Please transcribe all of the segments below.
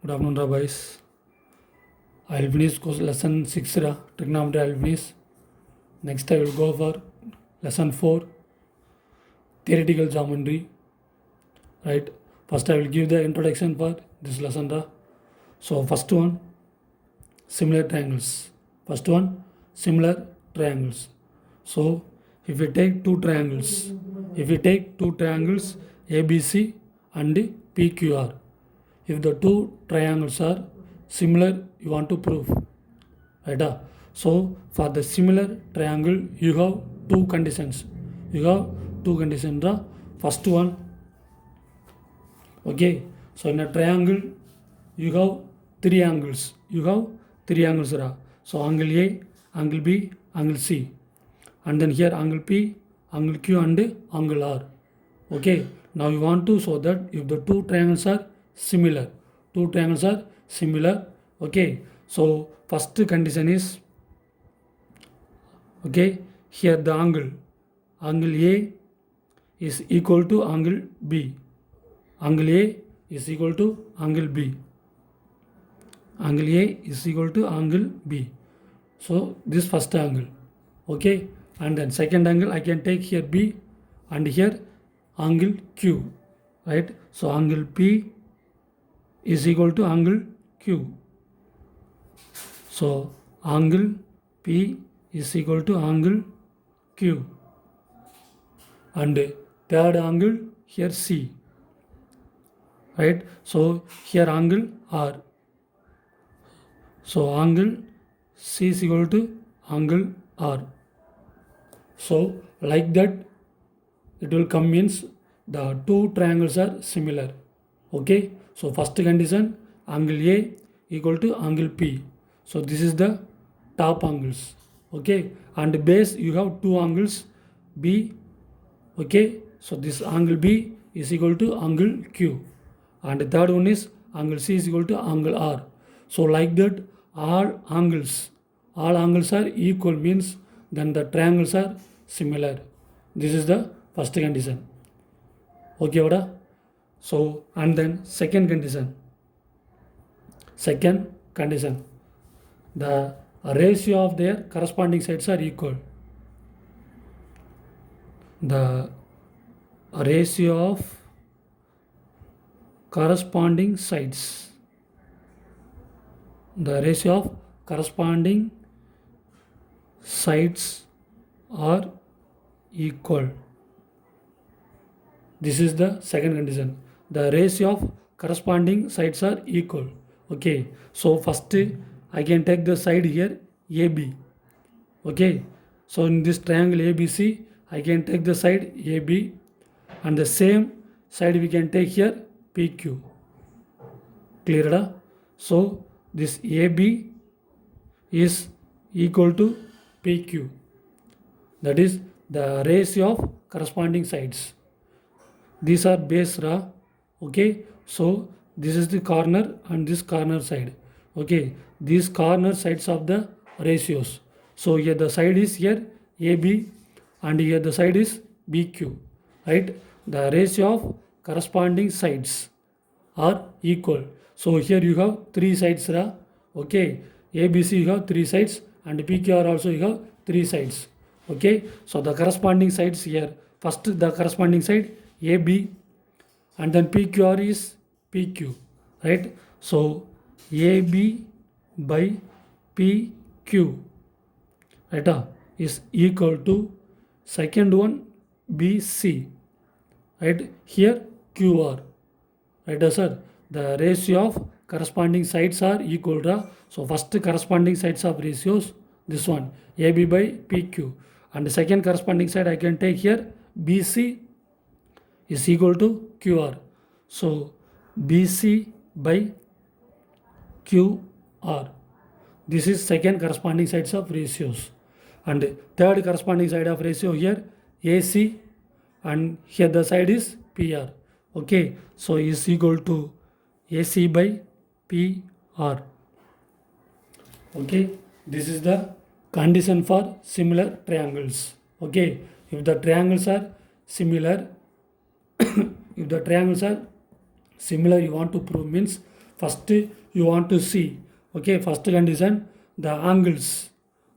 Good afternoon, boys. I will finish course lesson 6, trigonometry. I will finish. Next, I will go for lesson 4, theoretical geometry. Right. First, I will give the introduction for this lesson. So, first one, similar triangles. First one, similar triangles. So, if we take two triangles, ABC and PQR, if the two triangles are similar, you want to prove, right? So for the similar triangle, you have two conditions. First one, okay. So in a triangle, you have three angles. So angle A, angle B, angle C, and then here angle P, angle Q, and angle R. Okay. Now you want to show that if the two triangles are similar, okay. So first condition is, okay, here the angle A is equal to angle B. Angle A is equal to angle B. Angle A is equal to angle B. So this first angle, okay. And then second angle I can take here B and here angle Q, right? So angle P is equal to angle Q. So angle P is equal to angle Q. And third angle here C, right? So here angle R. So angle C is equal to angle R. So like that it will come means the two triangles are similar. Okay. So first condition, angle A equal to angle P. So this is the top angles. Okay. And base you have two angles B. Okay. So this angle B is equal to angle Q. And the third one is angle C is equal to angle R. So like that all angles are equal means then the triangles are similar. This is the first condition. Okay, Oda? So, and then second condition, the ratio of their corresponding sides are equal. The ratio of corresponding sides, are equal. This is the second condition. The ratio of corresponding sides are equal. Okay. So first I can take the side here AB. Okay. So in this triangle ABC, I can take the side AB, and the same side we can take here PQ. Clear? So this AB is equal to PQ. That is the ratio of corresponding sides. These are base raw. Okay. So this is the corner and this corner side. Okay. These corner sides of the ratios. So here the side is here AB and here the side is BQ. Right. The ratio of corresponding sides are equal. So here you have three sides. Okay. ABC you have three sides and PQR also you have three sides. Okay. So the corresponding sides here. First the corresponding side AB and then PQR is PQ, right? So AB by PQ, right, is equal to second one BC, right? Here QR, right, sir? The ratio of corresponding sides are equal. So first corresponding sides of ratios, this one AB by PQ, and the second corresponding side I can take here BC is equal to QR. So BC by QR. This is second corresponding sides of ratios. And third corresponding side of ratio here AC, and here the side is PR. Okay. So is equal to AC by PR. Okay. This is the condition for similar triangles. Okay. If the triangles are similar, you want to prove means First you want to see, okay, first condition, the angles.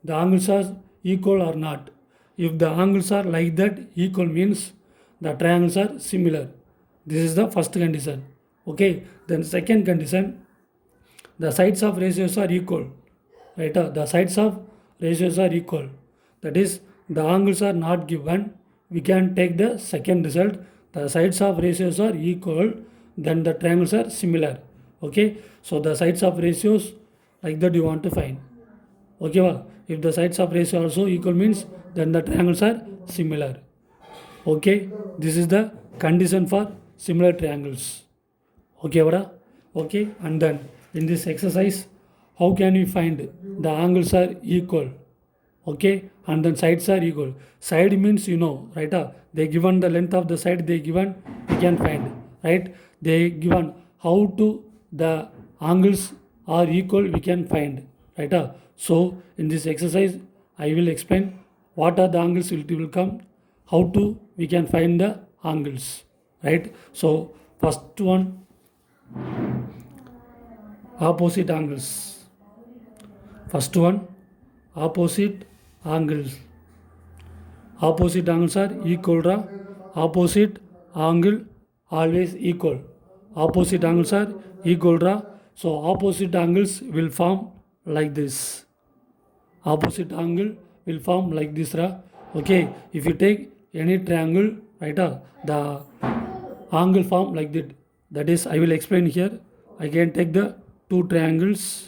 The angles are equal or not. If the angles are like that, equal means the triangles are similar. This is the first condition. Okay, then second condition, the sides of ratios are equal. Right? The sides of ratios are equal. That is, the angles are not given. We can take the second result. The sides of ratios are equal, then the triangles are similar. Okay, so the sides of ratios like that you want to find. Okay, if the sides of ratio also equal means then the triangles are similar. Okay, this is the condition for similar triangles. Okay, Vada? Okay, and then in this exercise, how can we find the angles are equal? Okay, and then sides are equal. Side means right? They given the length of the side, they given, we can find, right? They given how to the angles are equal, we can find, right? So in this exercise, I will explain what are the angles will come, how to we can find the angles, right? So first one, opposite angles. First one, opposite angles. Opposite angles are equal. Opposite angle always equal. Opposite angles are equal. So opposite angles will form like this. Opposite angle will form like this. Okay, if you take any triangle, right, the angle form like that. That is, I will explain here. I can take the two triangles.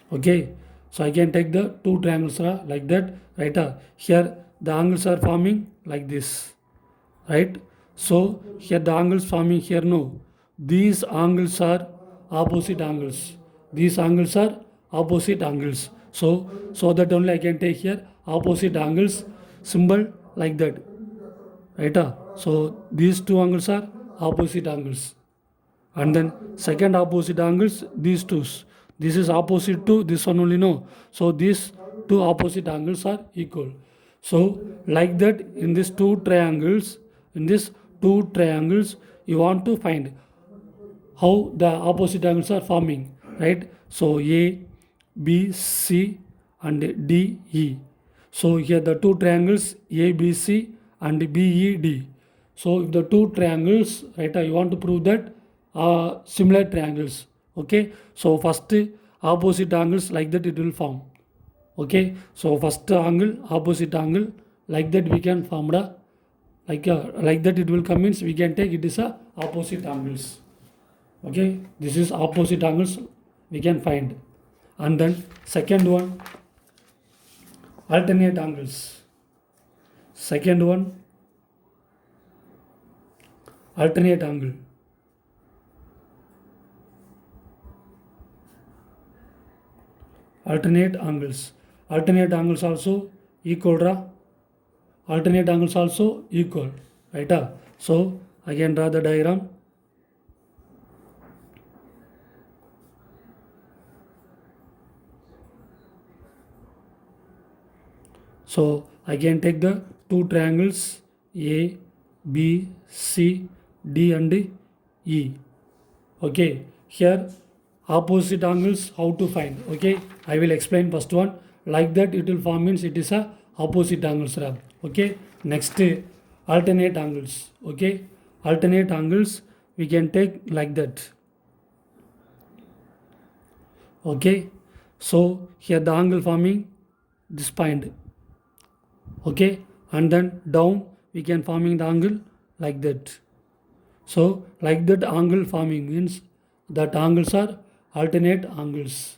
Okay, so I can take the two triangles like that, right? Here the angles are forming like this, right? So here the angles forming here, no, these angles are opposite angles. These angles are opposite angles. So that only I can take here opposite angles symbol like that, right? So these two angles are opposite angles, and then second opposite angles, these two, this is opposite to this one only, no, so these two opposite angles are equal. So like that, in these two triangles, you want to find how the opposite angles are forming, right? So A, B, C and D, E. So here the two triangles A, B, C and B, E, D. So if the two triangles, right, you want to prove that similar triangles. Okay, so first opposite angles like that it will form. Okay, so first angle, opposite angle, like that we can form like that it will come means we can take it is a opposite angles. Okay, this is opposite angles we can find. And then second one, alternate angles. Second one, alternate angle. Alternate angles. Alternate angles also equal. Alternate angles also equal, right? So I can draw the diagram. So I can take the two triangles A, B, C, D and E. Okay, here opposite angles how to find. Okay, I will explain first one. Like that it will form means it is a opposite angles. Okay, next alternate angles. Okay, alternate angles we can take like that. Okay, so here the angle forming this point. Okay, and then down we can forming the angle like that. So like that angle forming means that angles are alternate angles.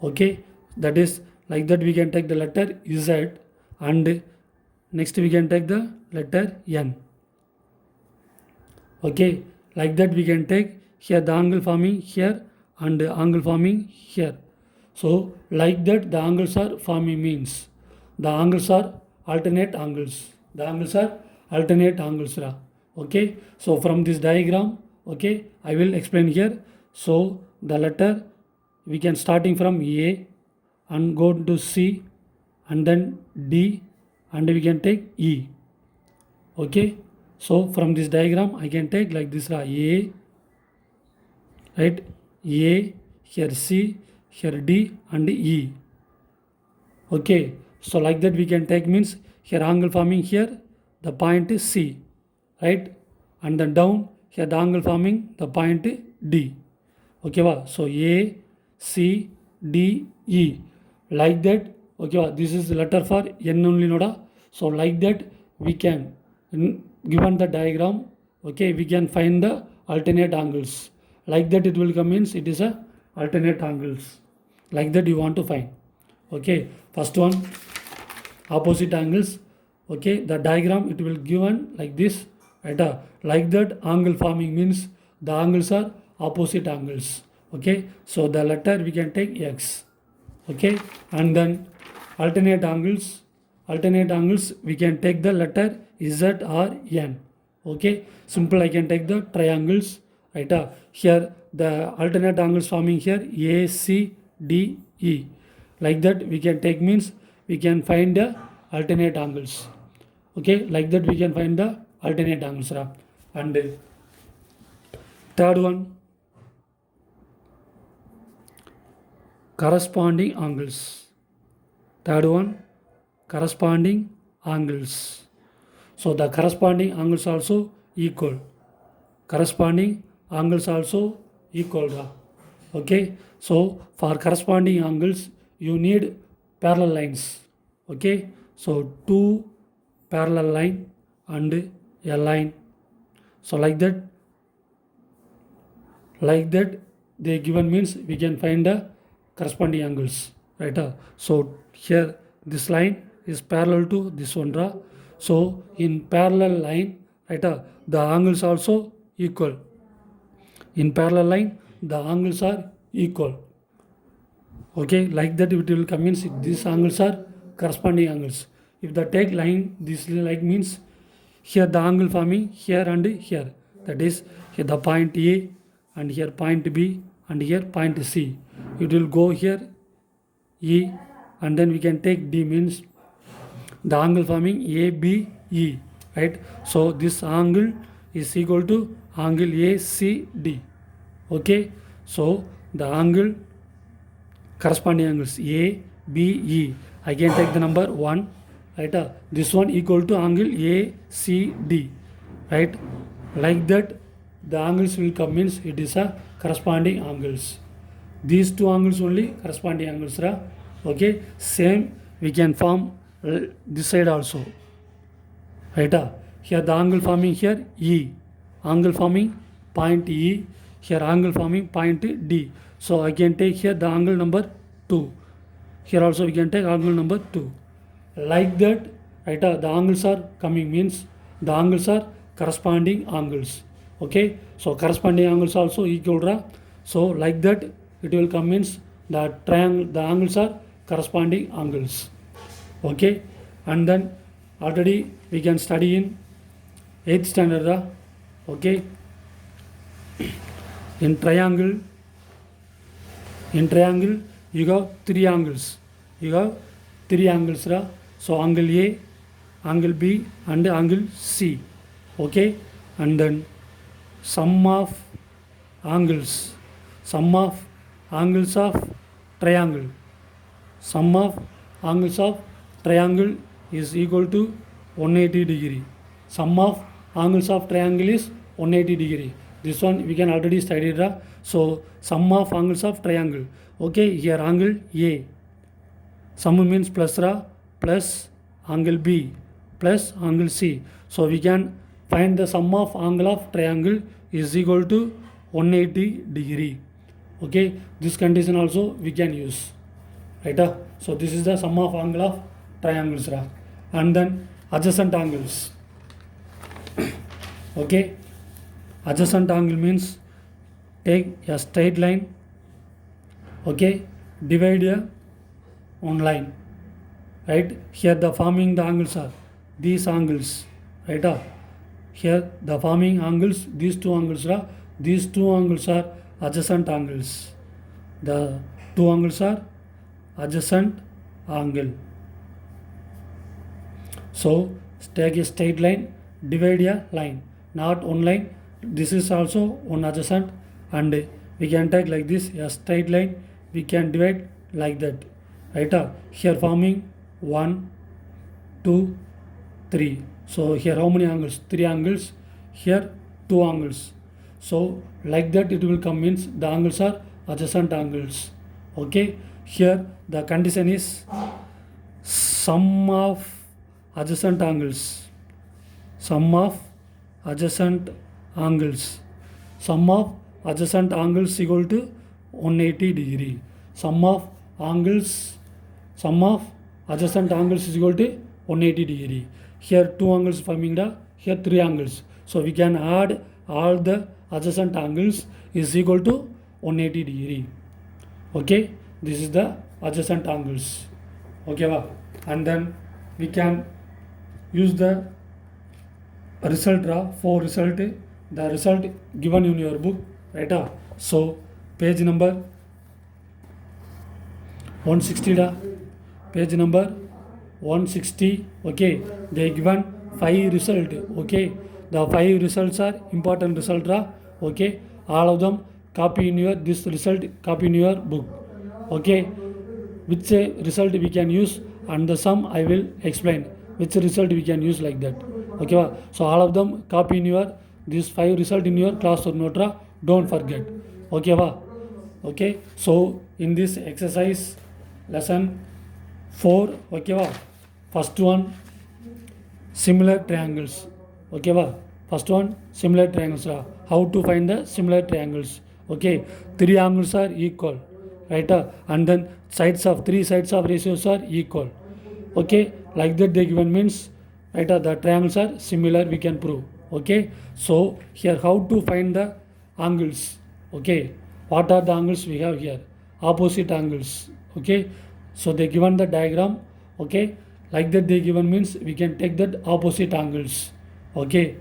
Okay, that is like that we can take the letter Z and next we can take the letter N. Okay, like that we can take here the angle forming here and the angle forming here. So like that the angles are forming means the angles are alternate angles. The angles are alternate angles. Okay, so from this diagram, okay, I will explain here. So the letter we can starting from A and go to C and then D and we can take E. Okay, so from this diagram I can take like this, A, right, A, here C, here D and E. Okay, so like that we can take, means here angle forming here the point is C, right, and then down here the angle forming the point D. Okay va, so A, C, D, E, like that. Okay va, this is the letter for N only noda. So like that we can, given the diagram, okay, we can find the alternate angles. Like that it will come, means it is a alternate angles. Like that you want to find. Okay, first one, opposite angles. Okay, the diagram it will given like this, right? Like that angle forming means the angles are opposite angles. Okay, so the letter we can take X. Okay, and then alternate angles, we can take the letter Z or N. Okay, simple, I can take the triangles, right? Here the alternate angles forming here A, C, D, E. Like that we can take, means we can find the alternate angles. Okay, like that we can find the alternate angles. And third one, corresponding angles. Third one, corresponding angles. So the corresponding angles also equal. Corresponding angles also equal. Okay, so for corresponding angles you need parallel lines. Okay, so two parallel line and a line. So like that they given, means we can find the corresponding angles, right? So here this line is parallel to this one, so in parallel line, right, the angles also equal. In parallel line the angles are equal. Okay, like that it will come, means these angles are corresponding angles. If the take line, this like means here the angle forming here and here, that is here the point A and here point B and here point C. It will go here E, and then we can take D, means the angle forming ABE, right? So this angle is equal to angle ACD. Okay, so the angle, corresponding angles A, B, E, I can take the number 1, right? This one equal to angle ACD, right? Like that the angles will come, means it is a corresponding angles. These two angles only corresponding angles. Okay, same we can form this side also, right? Here the angle forming here E, angle forming point E, here angle forming point D. So I can take here the angle number 2. Here also we can take angle number 2. Like that, right? The angles are coming, means the angles are corresponding angles. Okay, so corresponding angles also equal. So like that it will come, means the triangle, the angles are corresponding angles. Okay, and then already we can study in 8th standard. Okay, in triangle you have three angles. So angle A, angle B and angle C. Okay, and then sum of angles of triangle, sum of angles of triangle is equal to 180 degree. Sum of angles of triangle is 180 degree. This one we can already study. So sum of angles of triangle. Okay, here angle A, sum means plus plus angle B plus angle C. So we can find the sum of angle of triangle is equal to 180 degree. Okay, this condition also we can use, right? So this is the sum of angle of triangles. And then adjacent angles. Okay, adjacent angle means take a straight line, okay, divide one line, right? Here the forming the angles are these angles, right? Here the forming angles, these two angles are adjacent angles. The two angles are adjacent angle. So take a straight line, divide a line, not one line. This is also one adjacent, and we can take like this a straight line, we can divide like that, right? Here forming 1 2 3. So here how many angles? 3 angles. Here 2 angles. So like that it will come, means the angles are adjacent angles. Okay, here the condition is sum of adjacent angles, sum of adjacent angles, sum of adjacent angles equal to 180 degree. Sum of angles, sum of adjacent angles is equal to 180 degree. Here 2 angles forming the, here 3 angles. So we can add all the adjacent angles is equal to 180 degree. Okay, this is the adjacent angles. Okay, and then we can use the result draw for result, the result given in your book, right? So page number 160 page number 160. Okay, they given 5 result. Okay, the 5 results are important result draw. Okay, all of them copy in your, this result copy in your book. Okay, which result we can use, and the sum I will explain which result we can use like that. Okay, so all of them copy in your, this 5 result in your classwork note, don't forget. Okay, okay, so in this exercise lesson 4, okay, first one similar triangles. Okay, first one similar triangles. How to find the similar triangles? Okay, 3 angles are equal, right? And then sides of 3 sides of ratios are equal. Okay, like that they given, means right, the triangles are similar, we can prove. Okay, so here how to find the angles? Okay, what are the angles we have here? Opposite angles. Okay, so they given the diagram. Okay, like that they given, means we can take that opposite angles. Okay,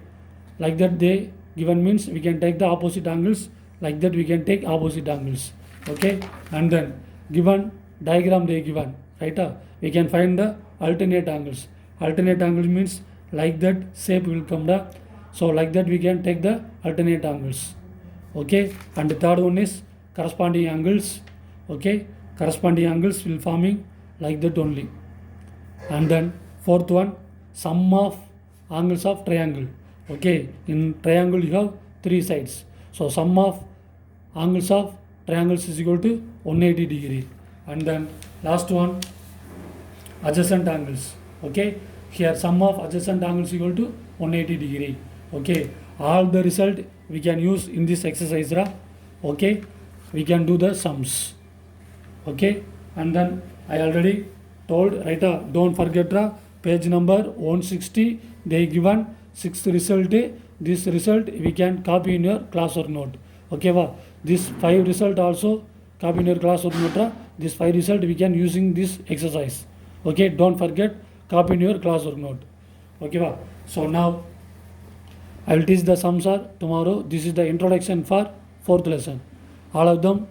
like that they given, means we can take the opposite angles, like that we can take opposite angles. Okay, and then given diagram they given, right? We can find the alternate angles. Alternate angles means like that shape will come down. So like that we can take the alternate angles. Okay, and the third one is corresponding angles. Okay, corresponding angles will forming like that only. And then fourth one, sum of angles of triangle. Okay, in triangle you have 3 sides, so sum of angles of triangles is equal to 180 degree. And then last one, adjacent angles. Okay, here sum of adjacent angles equal to 180 degree. Okay, all the result we can use in this exercise. Okay, we can do the sums. Okay, and then I already told, right? Don't forget page number 160 they given 6th result. This result we can copy in your classwork note. Okay, this 5 result also copy in your classwork note. This 5 result we can using this exercise. Okay, don't forget, copy in your classwork note. Okay, so now I will teach the sums are tomorrow. This is the introduction for 4th lesson. All of them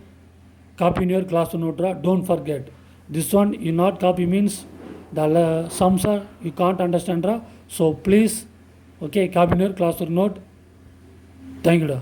copy in your classwork note. Don't forget. This one you not copy, means the sums are you can't understand. So please, okay, copy in your classwork note. Thank you.